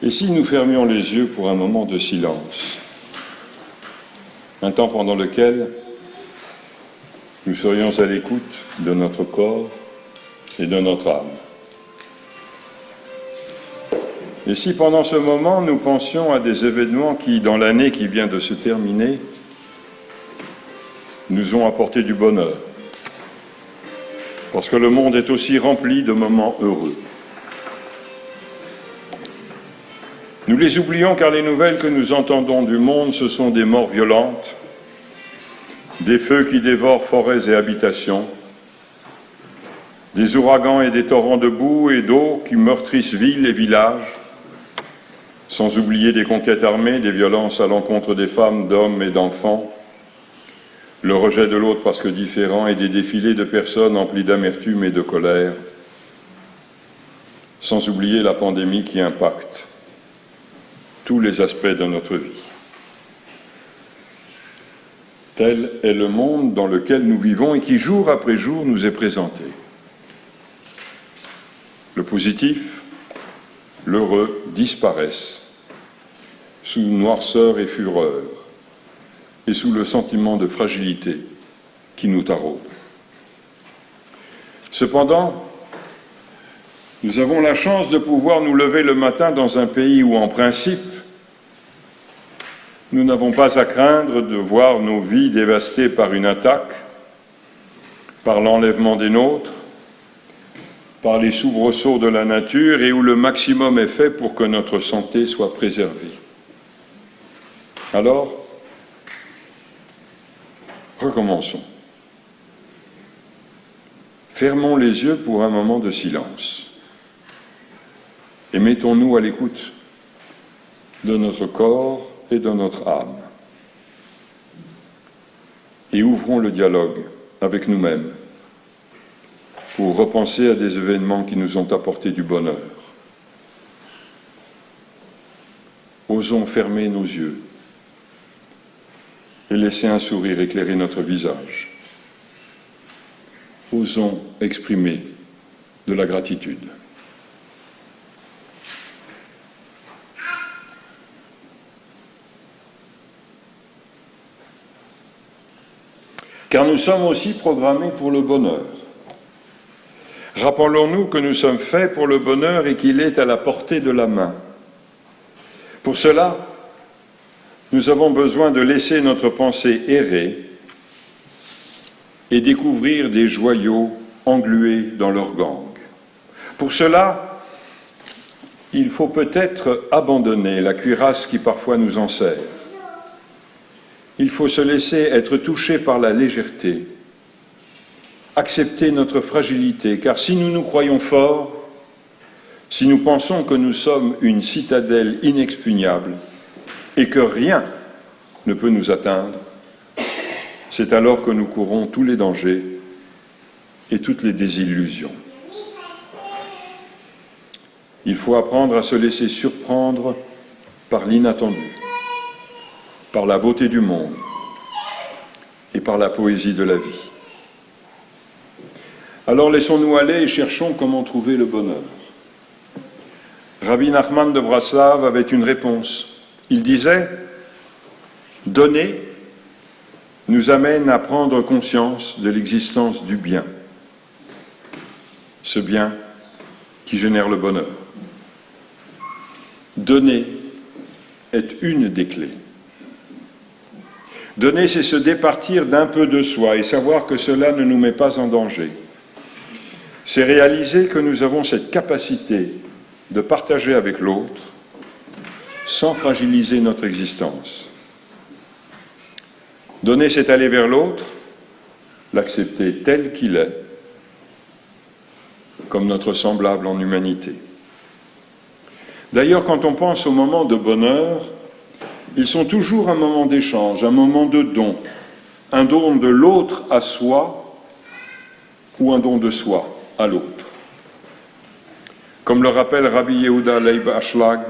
Et si nous fermions les yeux pour un moment de silence, un temps pendant lequel nous serions à l'écoute de notre corps et de notre âme. Et si pendant ce moment nous pensions à des événements qui, dans l'année qui vient de se terminer, nous ont apporté du bonheur, parce que le monde est aussi rempli de moments heureux. Nous les oublions car les nouvelles que nous entendons du monde, ce sont des morts violentes, des feux qui dévorent forêts et habitations, des ouragans et des torrents de boue et d'eau qui meurtrissent villes et villages, sans oublier des conquêtes armées, des violences à l'encontre des femmes, d'hommes et d'enfants, le rejet de l'autre parce que différent et des défilés de personnes emplies d'amertume et de colère, sans oublier la pandémie qui impacte tous les aspects de notre vie. Tel est le monde dans lequel nous vivons et qui, jour après jour, nous est présenté. Le positif, l'heureux disparaissent sous noirceur et fureur et sous le sentiment de fragilité qui nous taraude. Cependant, nous avons la chance de pouvoir nous lever le matin dans un pays où, en principe, nous n'avons pas à craindre de voir nos vies dévastées par une attaque, par l'enlèvement des nôtres, par les soubresauts de la nature et où le maximum est fait pour que notre santé soit préservée. Alors, recommençons. Fermons les yeux pour un moment de silence et mettons-nous à l'écoute de notre corps et de notre âme. Et ouvrons le dialogue avec nous-mêmes pour repenser à des événements qui nous ont apporté du bonheur. Osons fermer nos yeux et laisser un sourire éclairer notre visage. Osons exprimer de la gratitude. Car nous sommes aussi programmés pour le bonheur. Rappelons-nous que nous sommes faits pour le bonheur et qu'il est à la portée de la main. Pour cela, nous avons besoin de laisser notre pensée errer et découvrir des joyaux englués dans leur gangue. Pour cela, il faut peut-être abandonner la cuirasse qui parfois nous enserre. Il faut se laisser être touché par la légèreté, accepter notre fragilité, car si nous nous croyons forts, si nous pensons que nous sommes une citadelle inexpugnable et que rien ne peut nous atteindre, c'est alors que nous courons tous les dangers et toutes les désillusions. Il faut apprendre à se laisser surprendre par l'inattendu, par la beauté du monde et par la poésie de la vie. Alors laissons-nous aller et cherchons comment trouver le bonheur. Rabbi Nachman de Braslav avait une réponse. Il disait « Donner nous amène à prendre conscience de l'existence du bien, ce bien qui génère le bonheur. Donner est une des clés. Donner, c'est se départir d'un peu de soi et savoir que cela ne nous met pas en danger. C'est réaliser que nous avons cette capacité de partager avec l'autre sans fragiliser notre existence. Donner, c'est aller vers l'autre, l'accepter tel qu'il est, comme notre semblable en humanité. D'ailleurs, quand on pense aux moments de bonheur, ils sont toujours un moment d'échange, un moment de don, un don de l'autre à soi ou un don de soi à l'autre. Comme le rappelle Rabbi Yehuda Leib Ashlag,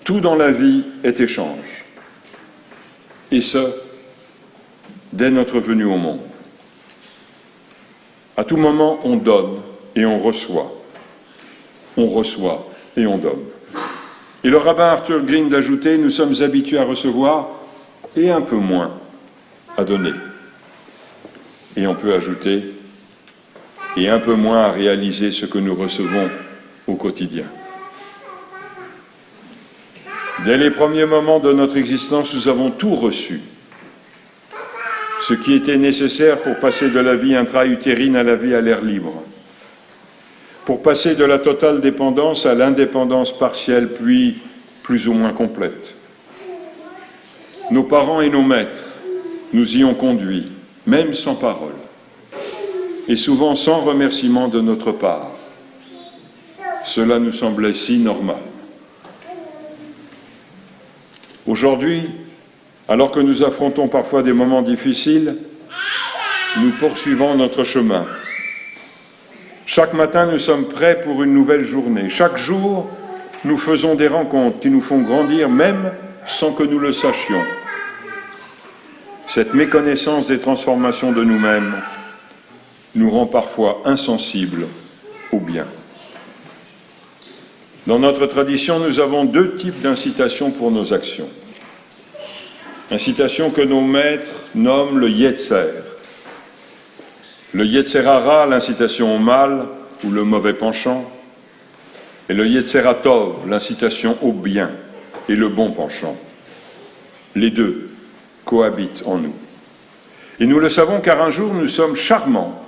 tout dans la vie est échange, et ce, dès notre venue au monde. À tout moment, on donne et on reçoit et on donne. Et le rabbin Arthur Green d'ajouter, nous sommes habitués à recevoir et un peu moins à donner. Et on peut ajouter, et un peu moins à réaliser ce que nous recevons au quotidien. Dès les premiers moments de notre existence, nous avons tout reçu. Ce qui était nécessaire pour passer de la vie intra-utérine à la vie à l'air libre. Pour passer de la totale dépendance à l'indépendance partielle, puis plus ou moins complète. Nos parents et nos maîtres nous y ont conduits, même sans parole, et souvent sans remerciement de notre part. Cela nous semblait si normal. Aujourd'hui, alors que nous affrontons parfois des moments difficiles, nous poursuivons notre chemin. Chaque matin, nous sommes prêts pour une nouvelle journée. Chaque jour, nous faisons des rencontres qui nous font grandir, même sans que nous le sachions. Cette méconnaissance des transformations de nous-mêmes nous rend parfois insensibles au bien. Dans notre tradition, nous avons deux types d'incitations pour nos actions. Incitation que nos maîtres nomment le Yetzer. Le Yetzer Hara, l'incitation au mal ou le mauvais penchant, et le Yetzer Tov, l'incitation au bien et le bon penchant. Les deux cohabitent en nous. Et nous le savons car un jour nous sommes charmants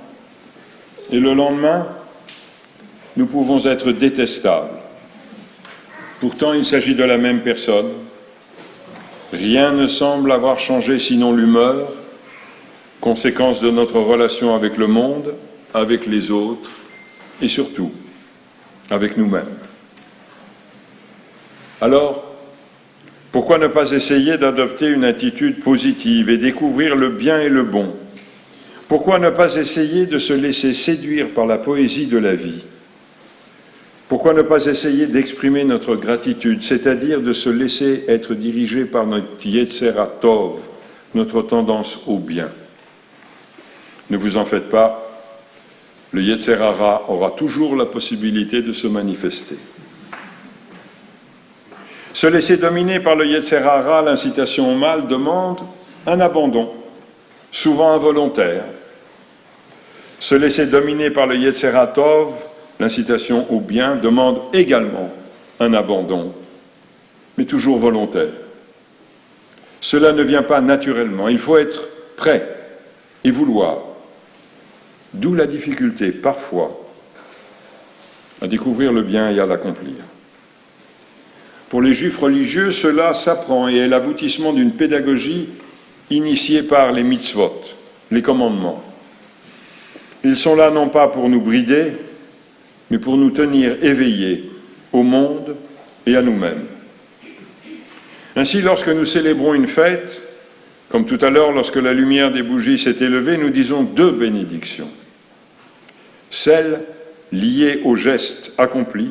et le lendemain nous pouvons être détestables. Pourtant il s'agit de la même personne. Rien ne semble avoir changé sinon l'humeur, conséquence de notre relation avec le monde, avec les autres et surtout avec nous-mêmes. Alors, pourquoi ne pas essayer d'adopter une attitude positive et découvrir le bien et le bon? Pourquoi ne pas essayer de se laisser séduire par la poésie de la vie? Pourquoi ne pas essayer d'exprimer notre gratitude, c'est-à-dire de se laisser être dirigé par notre Yetzer Tov, notre tendance au bien? Ne vous en faites pas, le Yetzer Hara aura toujours la possibilité de se manifester. Se laisser dominer par le Yetzer Hara, l'incitation au mal, demande un abandon, souvent involontaire. Se laisser dominer par le Yetzer Tov, l'incitation au bien, demande également un abandon, mais toujours volontaire. Cela ne vient pas naturellement, il faut être prêt et vouloir. D'où la difficulté, parfois, à découvrir le bien et à l'accomplir. Pour les Juifs religieux, cela s'apprend et est l'aboutissement d'une pédagogie initiée par les mitzvot, les commandements. Ils sont là non pas pour nous brider, mais pour nous tenir éveillés au monde et à nous-mêmes. Ainsi, lorsque nous célébrons une fête, comme tout à l'heure, lorsque la lumière des bougies s'est élevée, nous disons deux bénédictions. Celle liée au geste accompli,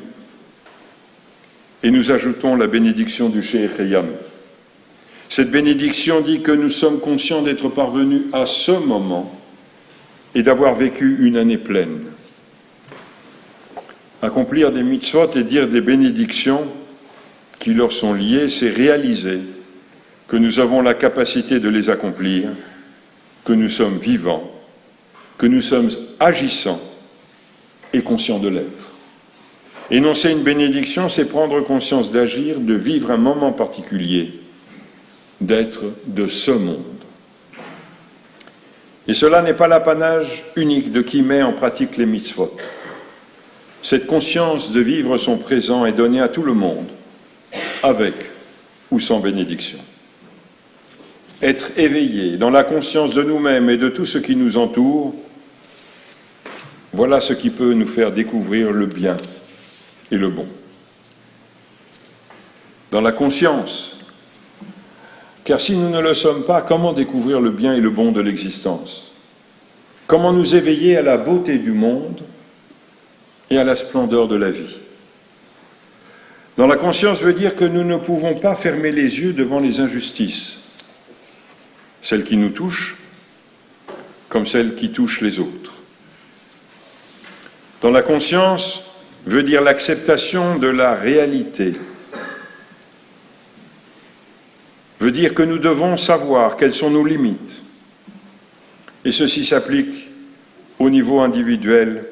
et nous ajoutons la bénédiction du Shehecheyanu. Cette bénédiction dit que nous sommes conscients d'être parvenus à ce moment et d'avoir vécu une année pleine. Accomplir des mitzvot et dire des bénédictions qui leur sont liées, c'est réaliser que nous avons la capacité de les accomplir, que nous sommes vivants, que nous sommes agissants et conscients de l'être. Énoncer une bénédiction, c'est prendre conscience d'agir, de vivre un moment particulier, d'être de ce monde. Et cela n'est pas l'apanage unique de qui met en pratique les mitzvot. Cette conscience de vivre son présent est donnée à tout le monde, avec ou sans bénédiction. Être éveillé dans la conscience de nous-mêmes et de tout ce qui nous entoure, voilà ce qui peut nous faire découvrir le bien et le bon. Dans la conscience, car si nous ne le sommes pas, comment découvrir le bien et le bon de l'existence? Comment nous éveiller à la beauté du monde et à la splendeur de la vie? Dans la conscience veut dire que nous ne pouvons pas fermer les yeux devant les injustices, celles qui nous touchent comme celles qui touchent les autres. Dans la conscience veut dire l'acceptation de la réalité veut dire que nous devons savoir quelles sont nos limites. Et ceci s'applique au niveau individuel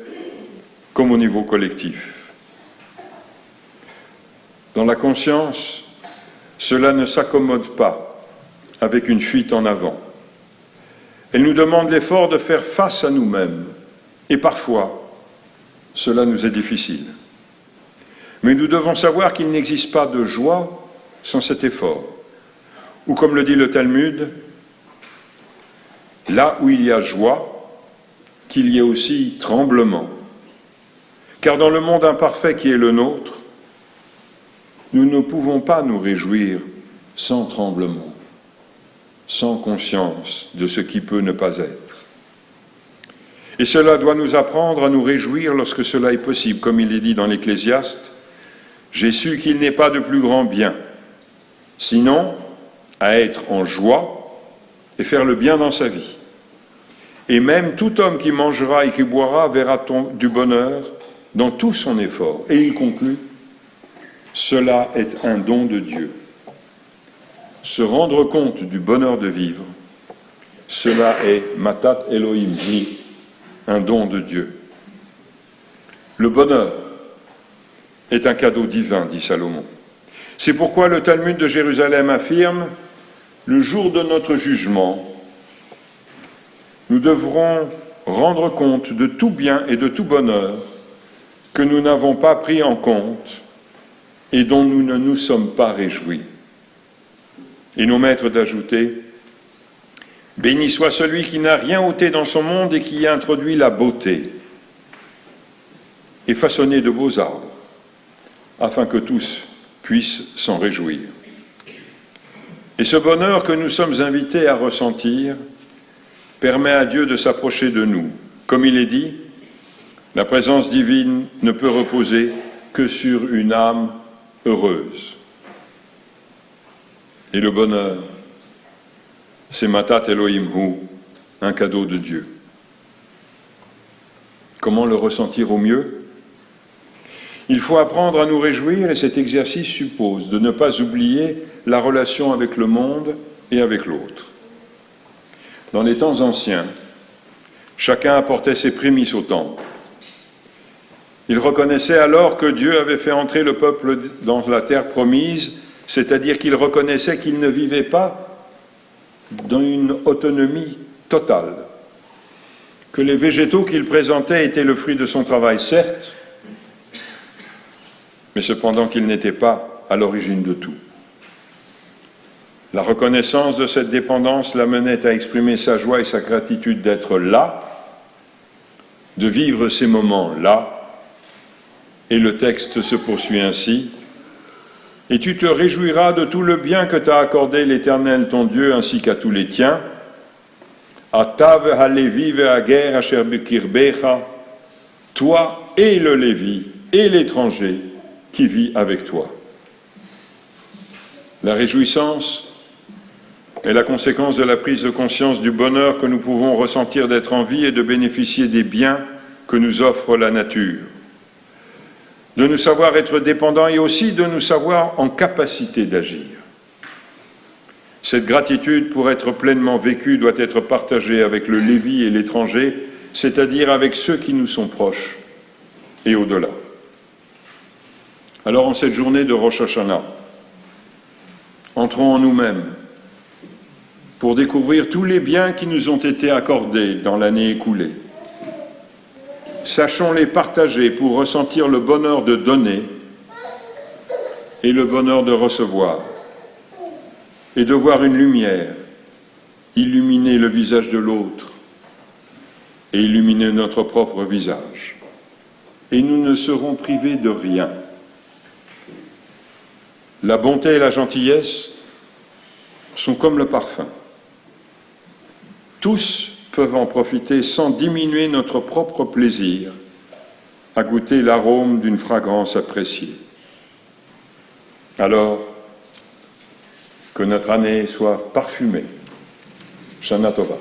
comme au niveau collectif. Dans la conscience, cela ne s'accommode pas avec une fuite en avant. Elle nous demande l'effort de faire face à nous-mêmes. Et parfois, cela nous est difficile. Mais nous devons savoir qu'il n'existe pas de joie sans cet effort. Ou comme le dit le Talmud, là où il y a joie, qu'il y ait aussi tremblement. Car dans le monde imparfait qui est le nôtre, nous ne pouvons pas nous réjouir sans tremblement, sans conscience de ce qui peut ne pas être. Et cela doit nous apprendre à nous réjouir lorsque cela est possible. Comme il est dit dans l'Ecclésiaste, « J'ai su qu'il n'est pas de plus grand bien, sinon à être en joie et faire le bien dans sa vie. Et même tout homme qui mangera et qui boira verra du bonheur dans tout son effort. » Et il conclut, « Cela est un don de Dieu. » Se rendre compte du bonheur de vivre, cela est matat Elohim, un don de Dieu. Le bonheur est un cadeau divin, dit Salomon. C'est pourquoi le Talmud de Jérusalem affirme, le jour de notre jugement, nous devrons rendre compte de tout bien et de tout bonheur que nous n'avons pas pris en compte et dont nous ne nous sommes pas réjouis. Et nos maîtres d'ajouter, « Béni soit celui qui n'a rien ôté dans son monde et qui y a introduit la beauté et façonné de beaux arbres, afin que tous puissent s'en réjouir. » Et ce bonheur que nous sommes invités à ressentir permet à Dieu de s'approcher de nous. Comme il est dit, la présence divine ne peut reposer que sur une âme heureuse. Et le bonheur, c'est matat Elohim hu, un cadeau de Dieu. Comment le ressentir au mieux? Il faut apprendre à nous réjouir et cet exercice suppose de ne pas oublier la relation avec le monde et avec l'autre. Dans les temps anciens, chacun apportait ses prémices au temple. Il reconnaissait alors que Dieu avait fait entrer le peuple dans la terre promise, c'est-à-dire qu'il reconnaissait qu'il ne vivait pas dans une autonomie totale, que les végétaux qu'il présentait étaient le fruit de son travail, certes, mais cependant qu'il n'était pas à l'origine de tout. La reconnaissance de cette dépendance l'amenait à exprimer sa joie et sa gratitude d'être là, de vivre ces moments-là, et le texte se poursuit ainsi. Et tu te réjouiras de tout le bien que t'a accordé l'Éternel ton Dieu ainsi qu'à tous les tiens. Atav ha-Lévi ve'ager asher bekirbecha, toi et le Lévi et l'étranger qui vit avec toi. La réjouissance est la conséquence de la prise de conscience du bonheur que nous pouvons ressentir d'être en vie et de bénéficier des biens que nous offre la nature. De nous savoir être dépendants et aussi de nous savoir en capacité d'agir. Cette gratitude, pour être pleinement vécue, doit être partagée avec le Lévi et l'étranger, c'est-à-dire avec ceux qui nous sont proches et au-delà. Alors, en cette journée de Rosh Hashanah, entrons en nous-mêmes pour découvrir tous les biens qui nous ont été accordés dans l'année écoulée. Sachons les partager pour ressentir le bonheur de donner et le bonheur de recevoir, et de voir une lumière illuminer le visage de l'autre et illuminer notre propre visage. Et nous ne serons privés de rien. La bonté et la gentillesse sont comme le parfum. Tous peuvent en profiter sans diminuer notre propre plaisir à goûter l'arôme d'une fragrance appréciée. Alors, que notre année soit parfumée. Shana Tova.